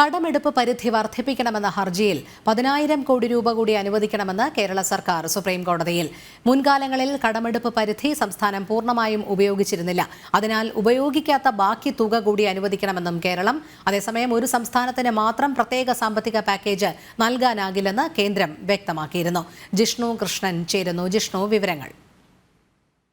കടമെടുപ്പ് പരിധി വർദ്ധിപ്പിക്കണമെന്ന ഹർജിയിൽ 10,000 കോടി രൂപ കൂടി അനുവദിക്കണമെന്ന് കേരള സർക്കാർ സുപ്രീം കോടതിയിൽ. മുൻകാലങ്ങളിൽ കടമെടുപ്പ് പരിധി സംസ്ഥാനം പൂർണ്ണമായും ഉപയോഗിച്ചിരുന്നില്ല. അതിനാൽ ഉപയോഗിക്കാത്ത ബാക്കി തുക കൂടി അനുവദിക്കണമെന്നും കേരളം. അതേസമയം ഒരു സംസ്ഥാനത്തിന് മാത്രം പ്രത്യേക സാമ്പത്തിക പാക്കേജ് നൽകാനാകില്ലെന്ന് കേന്ദ്രം വ്യക്തമാക്കിയിരുന്നു. ജിഷ്ണു കൃഷ്ണൻ ചേരുന്നു. ജിഷ്ണു, വിവരങ്ങൾ.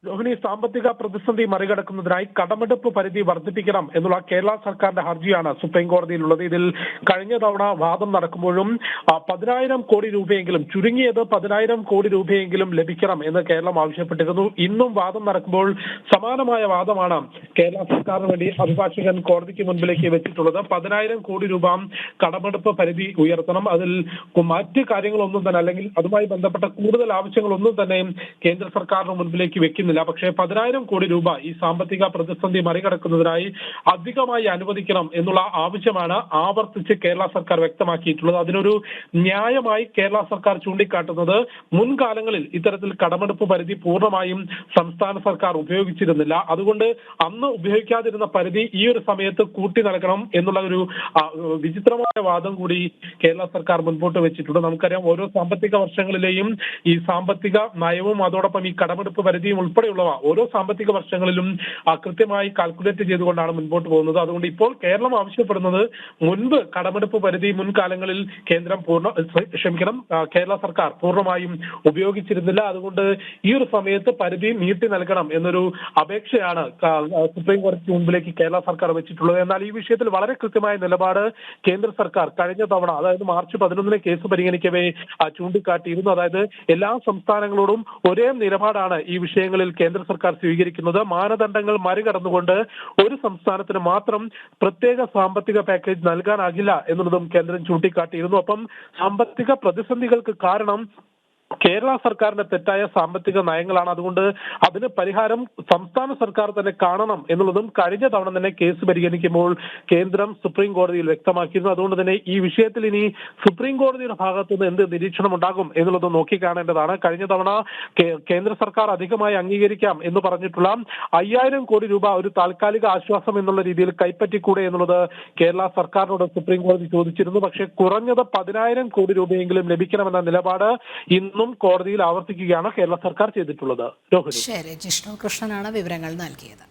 രോഹിണി, സാമ്പത്തിക പ്രതിസന്ധി മറികടക്കുന്നതിനായി കടമെടുപ്പ് പരിധി വർദ്ധിപ്പിക്കണം എന്നുള്ള കേരള സർക്കാരിന്റെ ഹർജിയാണ് സുപ്രീം കോടതിയിലുള്ളത്. ഇതിൽ കഴിഞ്ഞ തവണ വാദം നടക്കുമ്പോഴും 10,000 കോടി രൂപയെങ്കിലും, ചുരുങ്ങിയത് 10,000 കോടി രൂപയെങ്കിലും ലഭിക്കണം എന്ന് കേരളം ആവശ്യപ്പെട്ടിരുന്നു. ഇന്നും വാദം നടക്കുമ്പോൾ സമാനമായ വാദമാണ് കേരള സർക്കാരിന് വേണ്ടി അഭിഭാഷകൻ കോടതിക്ക് മുൻപിലേക്ക് വെച്ചിട്ടുള്ളത്. 10,000 കോടി രൂപ കടമെടുപ്പ് പരിധി ഉയർത്തണം. അതിൽ മറ്റ് കാര്യങ്ങളൊന്നും തന്നെ, അല്ലെങ്കിൽ അതുമായി ബന്ധപ്പെട്ട കൂടുതൽ ആവശ്യങ്ങളൊന്നും തന്നെ കേന്ദ്ര സർക്കാരിന് മുൻപിലേക്ക് വെക്കുന്നു. പക്ഷേ 10,000 കോടി രൂപ ഈ സാമ്പത്തിക പ്രതിസന്ധി മറികടക്കുന്നതിനായി അധികമായി അനുവദിക്കണം എന്നുള്ള ആവശ്യമാണ് ആവർത്തിച്ച് കേരള സർക്കാർ വ്യക്തമാക്കിയിട്ടുള്ളത്. അതിനൊരു ന്യായമായി കേരള സർക്കാർ ചൂണ്ടിക്കാട്ടുന്നത് മുൻകാലങ്ങളിൽ ഇത്തരത്തിൽ കടമെടുപ്പ് പരിധി പൂർണ്ണമായും സംസ്ഥാന സർക്കാർ ഉപയോഗിച്ചിരുന്നില്ല. അതുകൊണ്ട് അന്ന് ഉപയോഗിക്കാതിരുന്ന പരിധി ഈ ഒരു സമയത്ത് കൂട്ടി നൽകണം എന്നുള്ള ഒരു വിചിത്രമായ വാദം കൂടി കേരള സർക്കാർ മുൻപോട്ട് വെച്ചിട്ടുണ്ട്. നമുക്കറിയാം, ഓരോ സാമ്പത്തിക വർഷങ്ങളിലെയും ഈ സാമ്പത്തിക നയവും അതോടൊപ്പം ഈ കടമെടുപ്പ് പരിധിയും ഉൾപ്പെടെയുള്ളവ ഓരോ സാമ്പത്തിക വർഷങ്ങളിലും കൃത്യമായി കാൽക്കുലേറ്റ് ചെയ്തുകൊണ്ടാണ് മുൻപോട്ട് പോകുന്നത്. അതുകൊണ്ട് ഇപ്പോൾ കേരളം ആവശ്യപ്പെടുന്നത്, മുൻപ് കടമെടുപ്പ് പരിധി മുൻകാലങ്ങളിൽ കേരള സർക്കാർ പൂർണ്ണമായും ഉപയോഗിച്ചിരുന്നില്ല. അതുകൊണ്ട് ഈ ഒരു സമയത്ത് പരിധി നീട്ടി നൽകണം എന്നൊരു അപേക്ഷയാണ് സുപ്രീം കോടതിക്ക് മുൻപിലേക്ക് കേരള സർക്കാർ വെച്ചിട്ടുള്ളത്. എന്നാൽ ഈ വിഷയത്തിൽ വളരെ കൃത്യമായ നിലപാട് കേന്ദ്ര സർക്കാർ കഴിഞ്ഞ തവണ, അതായത് മാർച്ച് 11 കേസ് പരിഗണിക്കവേ ചൂണ്ടിക്കാട്ടിയിരുന്നു. അതായത് എല്ലാ സംസ്ഥാനങ്ങളോടും ഒരേ നിലപാടാണ് ഈ വിഷയങ്ങളിൽ കേന്ദ്ര സർക്കാർ സ്വീകരിക്കുന്നത്. മാനദണ്ഡങ്ങൾ മറികടന്നുകൊണ്ട് ഒരു സംസ്ഥാനത്തിന് മാത്രം പ്രത്യേക സാമ്പത്തിക പാക്കേജ് നൽകാനാകില്ല എന്നുള്ളതും കേന്ദ്രം ചൂണ്ടിക്കാട്ടിയിരുന്നു. അപ്പം സാമ്പത്തിക പ്രതിസന്ധികൾക്ക് കാരണം കേരള സർക്കാരിന്റെ തെറ്റായ സാമ്പത്തിക നയങ്ങളാണ്. അതുകൊണ്ട് അതിന് പരിഹാരം സംസ്ഥാന സർക്കാർ തന്നെ കാണണം എന്നുള്ളതും കഴിഞ്ഞ തവണ തന്നെ കേസ് പരിഗണിക്കുമ്പോൾ കേന്ദ്രം സുപ്രീം കോടതിയിൽ വ്യക്തമാക്കിയിരുന്നു. അതുകൊണ്ട് തന്നെ ഈ വിഷയത്തിൽ ഇനി സുപ്രീം കോടതിയുടെ ഭാഗത്തുനിന്ന് എന്ത് നിരീക്ഷണം ഉണ്ടാകും എന്നുള്ളത് നോക്കിക്കാണേണ്ടതാണ്. കഴിഞ്ഞ തവണ കേന്ദ്ര സർക്കാർ അധികമായി അംഗീകരിക്കാം എന്ന് പറഞ്ഞിട്ടുള്ള 5,000 കോടി രൂപ ഒരു താൽക്കാലിക ആശ്വാസം എന്നുള്ള രീതിയിൽ കൈപ്പറ്റിക്കൂടെ എന്നുള്ളത് കേരള സർക്കാരിനോട് സുപ്രീം കോടതി ചോദിച്ചിരുന്നു. പക്ഷേ കുറഞ്ഞത് 10,000 കോടി രൂപയെങ്കിലും ലഭിക്കണമെന്ന നിലപാട് ഇന്നും കോടതിയിൽ ആവർത്തിക്കുകയാണ് കേരള സർക്കാർ ചെയ്തിട്ടുള്ളത്. ശരി, ജിഷ്ണു കൃഷ്ണനാണ് വിവരങ്ങൾ നൽകിയത്.